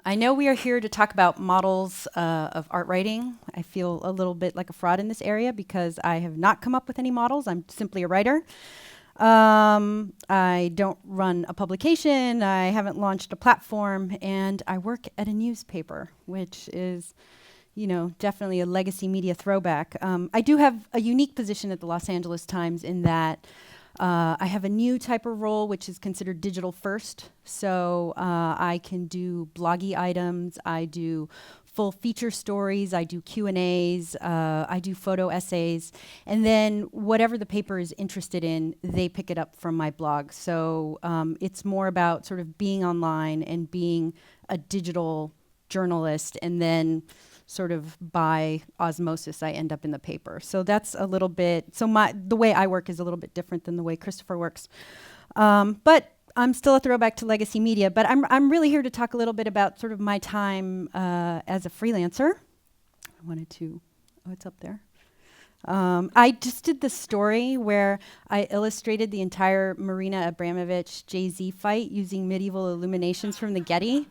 I know we are here to talk about models of art writing. I feel a little bit like a fraud in this area because I have not come up with any models. I'm simply a writer. I don't run a publication. I haven't launched a platform, and I work at a newspaper, which is, definitely a legacy media throwback. I do have a unique position at the Los Angeles Times in that I have a new type of role, which is considered digital first. So I can do bloggy items. I do full feature stories. I do Q&As. I do photo essays. And then whatever the paper is interested in, they pick it up from my blog. So it's more about sort of being online and being a digital journalist, and then sort of by osmosis, I end up in the paper. So that's a little bit, so the way I work is a little bit different than the way Christopher works. But I'm still a throwback to legacy media, but I'm really here to talk a little bit about sort of my time as a freelancer. I wanted to, oh, it's up there. I just did the story where I illustrated the entire Marina Abramovich Jay-Z fight using medieval illuminations from the Getty.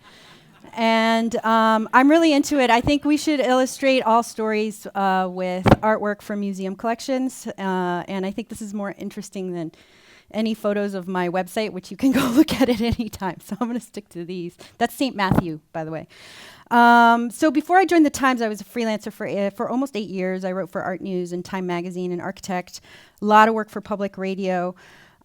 And I'm really into it. I think we should illustrate all stories with artwork from museum collections. And I think this is more interesting than any photos of my website, which you can go look at it anytime. So I'm going to stick to these. That's St. Matthew, by the way. So before I joined the Times, I was a freelancer for almost 8 years. I wrote for Art News and Time Magazine and Architect. A lot of work for public radio.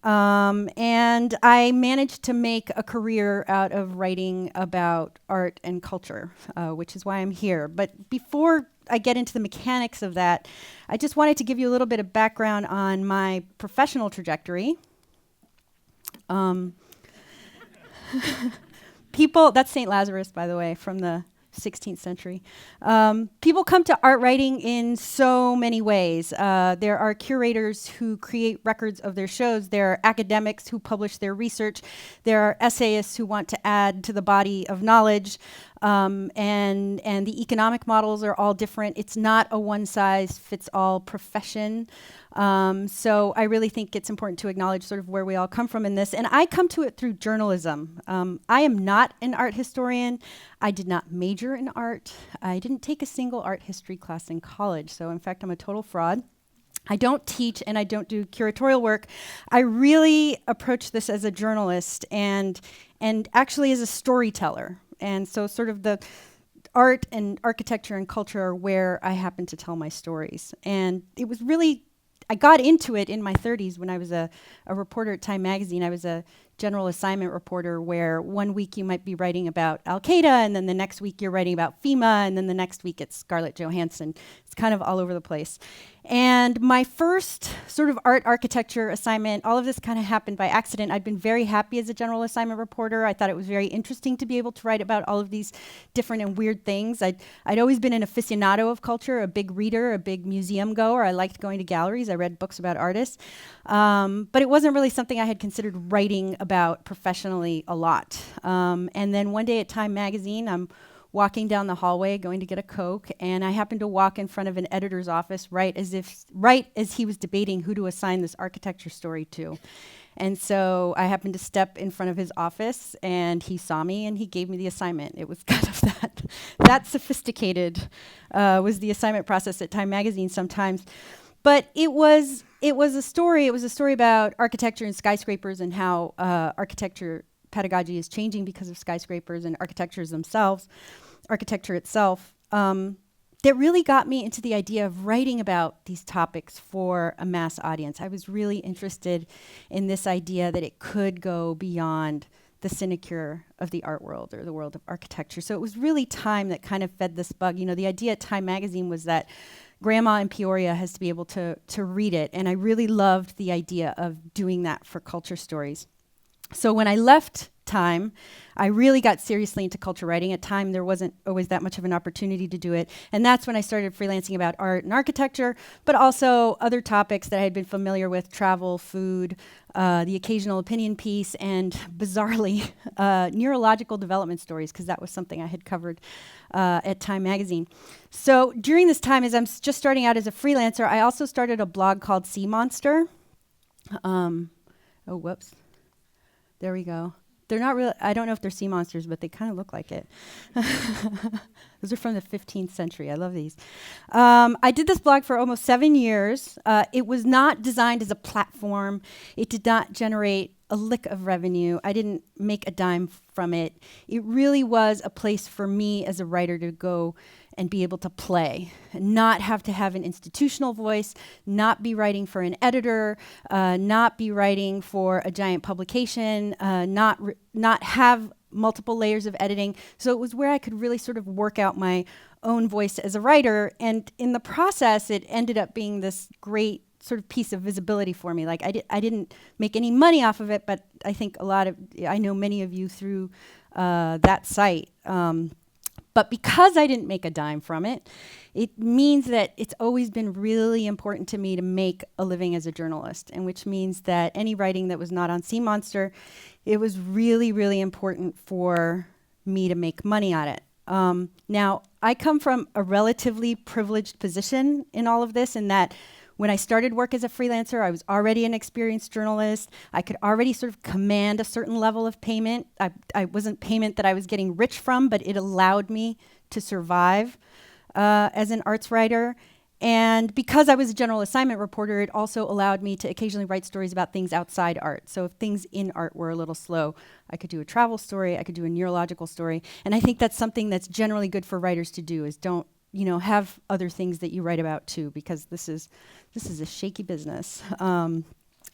And I managed to make a career out of writing about art and culture, which is why I'm here. But before I get into the mechanics of that, I just wanted to give you a little bit of background on my professional trajectory. That's St. Lazarus, by the way, from the 16th century. People come to art writing in so many ways. There are curators who create records of their shows. There are academics who publish their research. There are essayists who want to add to the body of knowledge. And the economic models are all different. It's not a one-size-fits-all profession. So I really think it's important to acknowledge sort of where we all come from in this. And I come to it through journalism. I am not an art historian. I did not major in art. I didn't take a single art history class in college. So in fact, I'm a total fraud. I don't teach and I don't do curatorial work. I really approach this as a journalist and actually as a storyteller. And so sort of the art and architecture and culture are where I happen to tell my stories. And it was really, I got into it in my 30s when I was a reporter at Time Magazine. I was a general assignment reporter where one week you might be writing about Al-Qaeda, and then the next week you're writing about FEMA, and then the next week it's Scarlett Johansson. It's kind of all over the place. And my first sort of art architecture assignment, all of this kind of happened by accident. I'd been very happy as a general assignment reporter. I thought it was very interesting to be able to write about all of these different and weird things. I'd always been an aficionado of culture, a big reader, a big museum goer. I liked going to galleries. I read books about artists. But it wasn't really something I had considered writing about professionally a lot. And then one day at Time Magazine, I'm walking down the hallway going to get a Coke, and I happened to walk in front of an editor's office right as he was debating who to assign this architecture story to. And so I happened to step in front of his office, and he saw me, and he gave me the assignment. It was kind of that sophisticated was the assignment process at Time Magazine sometimes. But it was a story. It was a story about architecture and skyscrapers and how architecture pedagogy is changing because of skyscrapers and architecture itself. That really got me into the idea of writing about these topics for a mass audience. I was really interested in this idea that it could go beyond the sinecure of the art world or the world of architecture. So it was really Time that kind of fed this bug. You know, the idea at Time Magazine was that Grandma in Peoria has to be able to read it. And I really loved the idea of doing that for culture stories. So when I left Time, I really got seriously into culture writing. At Time, there wasn't always that much of an opportunity to do it. And that's when I started freelancing about art and architecture, but also other topics that I had been familiar with: travel, food, the occasional opinion piece, and bizarrely, neurological development stories, because that was something I had covered at Time Magazine. So during this time, as I'm just starting out as a freelancer, I also started a blog called Sea Monster. Oh, whoops. There we go. They're not real. I don't know if they're sea monsters, but they kind of look like it. Those are from the 15th century. I love these. I did this blog for almost 7 years. It was not designed as a platform. It did not generate a lick of revenue. I didn't make a dime from it. It really was a place for me as a writer to go and be able to play, and not have to have an institutional voice, not be writing for an editor, not be writing for a giant publication, not have multiple layers of editing. So it was where I could really sort of work out my own voice as a writer. And in the process, it ended up being this great sort of piece of visibility for me. Like I didn't make any money off of it, but I think I know many of you through that site. But because I didn't make a dime from it, it means that it's always been really important to me to make a living as a journalist, and which means that any writing that was not on Sea Monster, it was really, really important for me to make money on it. Now, I come from a relatively privileged position in all of this, in that when I started work as a freelancer, I was already an experienced journalist. I could already sort of command a certain level of payment. I wasn't payment that I was getting rich from, but it allowed me to survive as an arts writer. And because I was a general assignment reporter, it also allowed me to occasionally write stories about things outside art. So if things in art were a little slow, I could do a travel story, I could do a neurological story. And I think that's something that's generally good for writers to do, is don't have other things that you write about too, because this is a shaky business.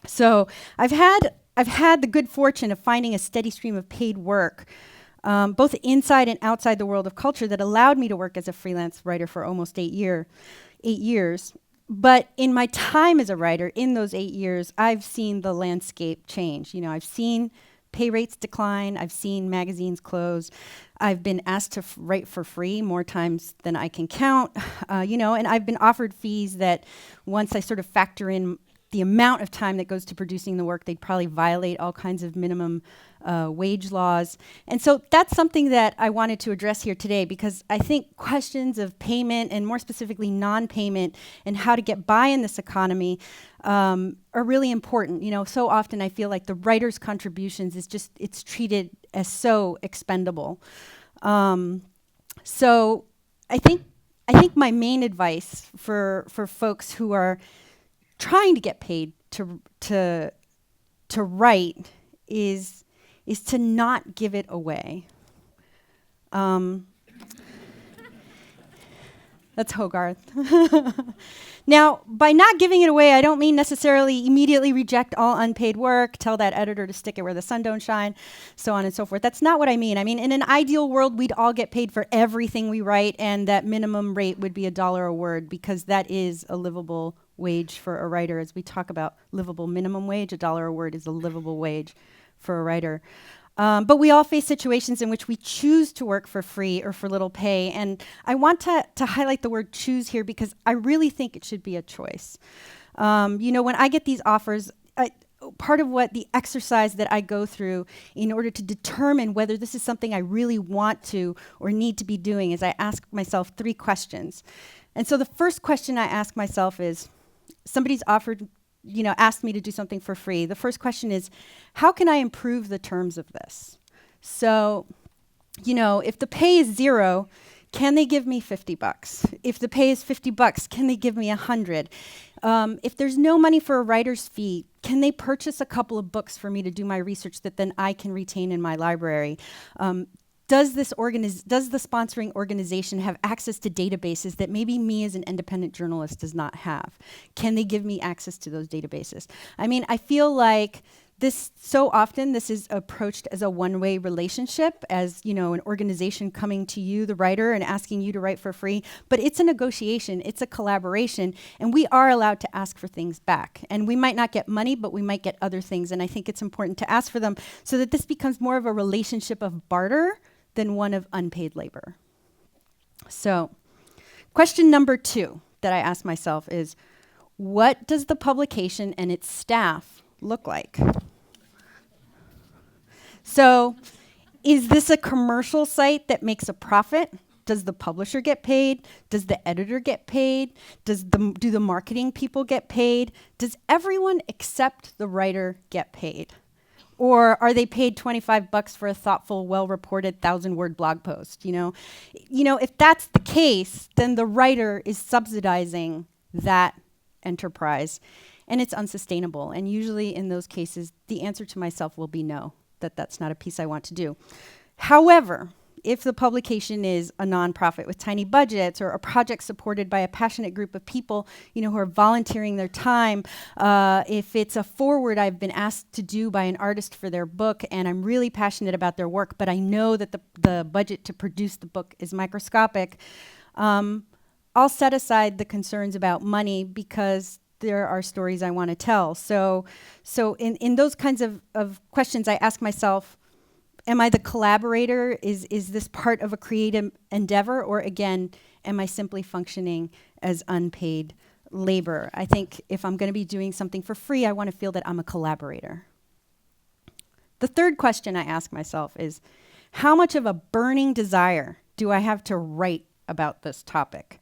So I've had the good fortune of finding a steady stream of paid work, both inside and outside the world of culture, that allowed me to work as a freelance writer for almost 8 years. But in my time as a writer, in those 8 years, I've seen the landscape change. I've seen pay rates decline. I've seen magazines close. I've been asked to write for free more times than I can count, and I've been offered fees that, once I sort of factor in the amount of time that goes to producing the work, they'd probably violate all kinds of minimum wage laws. And so that's something that I wanted to address here today, because I think questions of payment, and more specifically non-payment, and how to get by in this economy are really important. So often I feel like the writer's contributions it's treated as so expendable. So I think my main advice for folks who are trying to get paid to write is to not give it away. That's Hogarth. Now, by not giving it away, I don't mean necessarily immediately reject all unpaid work, tell that editor to stick it where the sun don't shine, so on and so forth. That's not what I mean. I mean, in an ideal world, we'd all get paid for everything we write, and that minimum rate would be $1 a word, because that is a livable wage for a writer. As we talk about livable minimum wage, $1 a word is a livable wage for a writer. But we all face situations in which we choose to work for free or for little pay. And I want to highlight the word choose here, because I really think it should be a choice. When I get these offers, part of what the exercise that I go through in order to determine whether this is something I really want to or need to be doing is I ask myself 3 questions. And so the first question I ask myself is, somebody's asked me to do something for free. The first question is, how can I improve the terms of this? So, if the pay is 0, can they give me $50? If the pay is $50, can they give me $100? If there's no money for a writer's fee, can they purchase a couple of books for me to do my research that then I can retain in my library? Does the sponsoring organization have access to databases that maybe me as an independent journalist does not have? Can they give me access to those databases? I mean, I feel like so often this is approached as a one-way relationship, as an organization coming to you, the writer, and asking you to write for free. But it's a negotiation, it's a collaboration, and we are allowed to ask for things back. And we might not get money, but we might get other things. And I think it's important to ask for them so that this becomes more of a relationship of barter than one of unpaid labor. So, question number 2 that I ask myself is, what does the publication and its staff look like? So, is this a commercial site that makes a profit? Does the publisher get paid? Does the editor get paid? Do the marketing people get paid? Does everyone except the writer get paid? Or are they paid $25 for a thoughtful, well-reported 1,000-word blog post? If that's the case, then the writer is subsidizing that enterprise, and it's unsustainable. And usually in those cases, the answer to myself will be no, that's not a piece I want to do. However, if the publication is a nonprofit with tiny budgets or a project supported by a passionate group of people, who are volunteering their time, if it's a forward I've been asked to do by an artist for their book and I'm really passionate about their work, but I know that the budget to produce the book is microscopic, I'll set aside the concerns about money because there are stories I want to tell. So in those kinds of questions, I ask myself, am I the collaborator? Is this part of a creative endeavor? Or again, am I simply functioning as unpaid labor? I think if I'm going to be doing something for free, I want to feel that I'm a collaborator. The third question I ask myself is, how much of a burning desire do I have to write about this topic?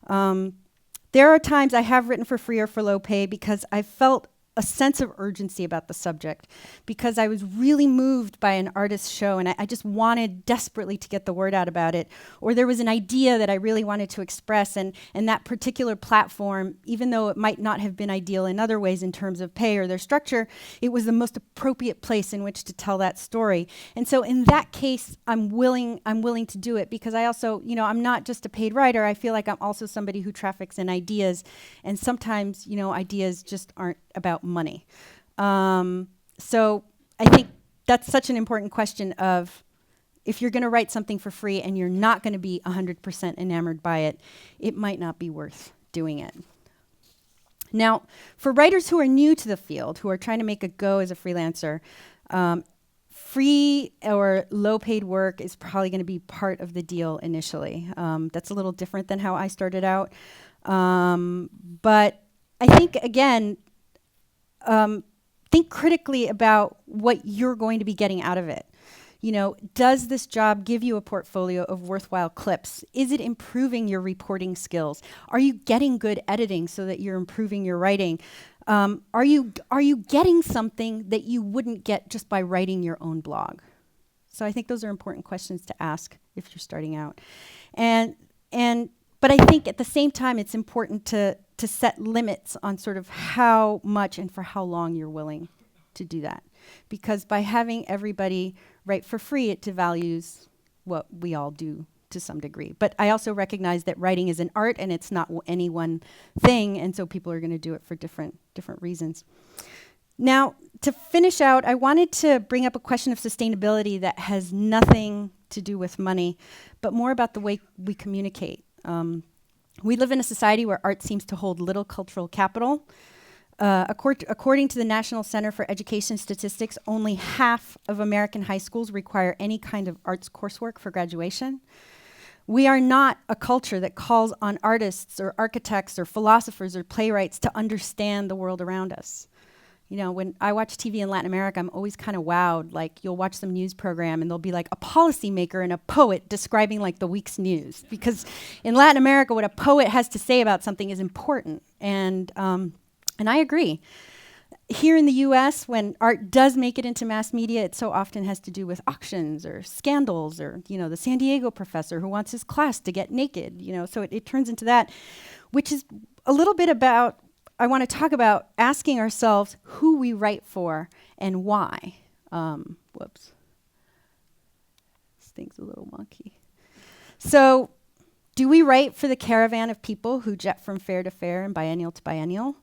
There are times I have written for free or for low pay because I felt a sense of urgency about the subject, because I was really moved by an artist's show and I just wanted desperately to get the word out about it. Or there was an idea that I really wanted to express, and that particular platform, even though it might not have been ideal in other ways in terms of pay or their structure, it was the most appropriate place in which to tell that story. And so in that case, I'm willing to do it, because I also, I'm not just a paid writer. I feel like I'm also somebody who traffics in ideas, and sometimes, ideas just aren't about money. So I think that's such an important question of, if you're going to write something for free and you're not going to be 100% enamored by it, it might not be worth doing it. Now, for writers who are new to the field, who are trying to make a go as a freelancer, free or low paid work is probably going to be part of the deal initially. That's a little different than how I started out. But I think, again, think critically about what you're going to be getting out of it. Does this job give you a portfolio of worthwhile clips? Is it improving your reporting skills? Are you getting good editing so that you're improving your writing? Are you getting something that you wouldn't get just by writing your own blog? So I think those are important questions to ask if you're starting out. But I think at the same time, it's important to set limits on sort of how much and for how long you're willing to do that. Because by having everybody write for free, it devalues what we all do to some degree. But I also recognize that writing is an art and it's not any one thing, and so people are going to do it for different reasons. Now, to finish out, I wanted to bring up a question of sustainability that has nothing to do with money, but more about the way we communicate. We live in a society where art seems to hold little cultural capital. According to the National Center for Education Statistics, only half of American high schools require any kind of arts coursework for graduation. We are not a culture that calls on artists or architects or philosophers or playwrights to understand the world around us. When I watch TV in Latin America, I'm always kind of wowed. Like, you'll watch some news program and there'll be like a policymaker and a poet describing like the week's news. Because in Latin America, what a poet has to say about something is important. And I agree. Here in the US, when art does make it into mass media, it so often has to do with auctions or scandals, or, the San Diego professor who wants his class to get naked, so it turns into that, which is a little bit about, I want to talk about asking ourselves who we write for and why. Whoops. This thing's a little wonky. So, do we write for the caravan of people who jet from fair to fair and biennial to biennial?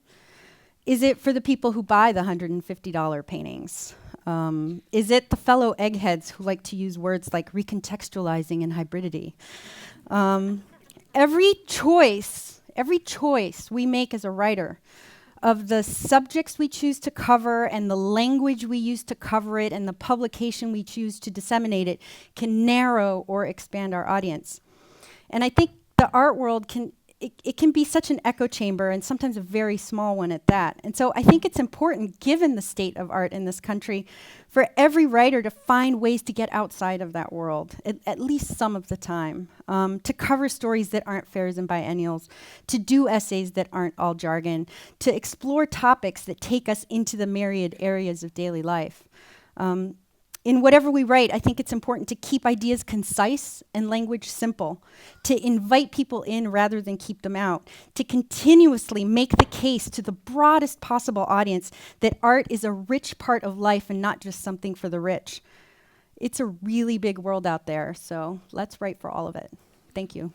Is it for the people who buy the $150 paintings? Is it the fellow eggheads who like to use words like recontextualizing and hybridity? Every choice we make as a writer of the subjects we choose to cover and the language we use to cover it and the publication we choose to disseminate it can narrow or expand our audience. And I think the art world can be such an echo chamber, and sometimes a very small one at that. And so I think it's important, given the state of art in this country, for every writer to find ways to get outside of that world, at least some of the time, to cover stories that aren't fairs and biennials, to do essays that aren't all jargon, to explore topics that take us into the myriad areas of daily life. In whatever we write, I think it's important to keep ideas concise and language simple, to invite people in rather than keep them out, to continuously make the case to the broadest possible audience that art is a rich part of life and not just something for the rich. It's a really big world out there, so let's write for all of it. Thank you.